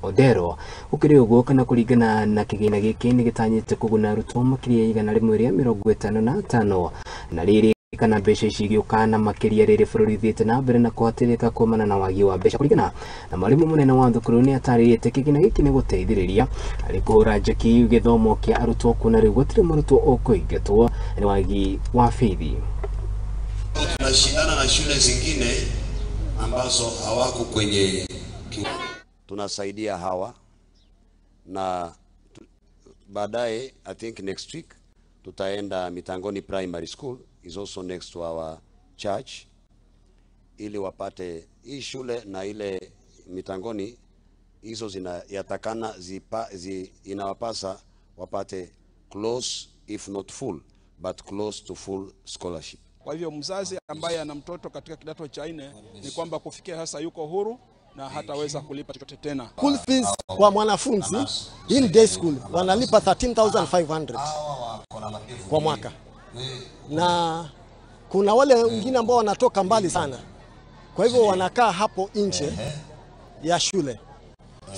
ODERO ukirio guoka na kuringana na kigina giki ni gitanyite kuguna arutwo makiria 155 na riri kana mbeca cigioka na makiria riri bururi thiete na mbere na kwatirika kuumana na wagi wa mbeca kuringana na mwalimu munene wa thukuru ni ataririete kigina giki ni guteithiriria ari kuhura njeki githomo kia arutwo kuna riu gutire murutwo ukuingetwo ni wagi wa fithi. Tunashindana na shule zingine ambazo hawako kwenye tunasaidia hawa na baadaye I think next week tutaenda Mitangoni Primary School is also next to our church ili wapate hii shule na ile Mitangoni hizo yatakana inawapasa wapate close if not full but close to full scholarship. Kwa hivyo mzazi ambaye ana mtoto katika kidato cha 4 ni kwamba kufikia sasa yuko huru na hataweza kulipa chochote tena. School fees kwa mwanafunzi in day school wanalipa 13,500 kwa mwaka. Na kuna wale wengine ambao wanatoka mbali sana. Kwa hivyo wanakaa hapo nje ya shule.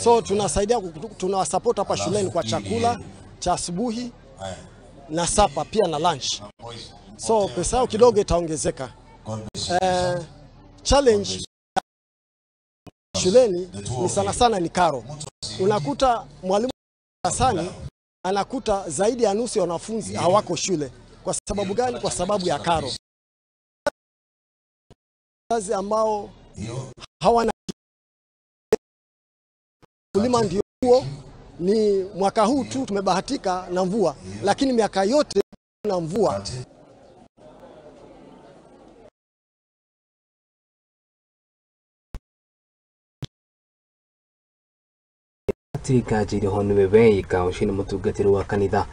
So tunasaidia, tunawasupport hapa shuleni kwa chakula cha asubuhi na sapa pia na lunch. So pesa yao kidogo itaongezeka. Challenge shuleni ni sana ni karo. Unakuta mwalimu darasani anakuta zaidi ya nusu ya wanafunzi hawako shule. Kwa sababu gani? Kwa sababu ya karo. Wazazi ambao hawana kulima ndio huo, ni mwaka huu tu tumebahatika na mvua, lakini miaka yote na mvua. Katika jiri honu wewe ikaoshina mutungatiri wa kanitha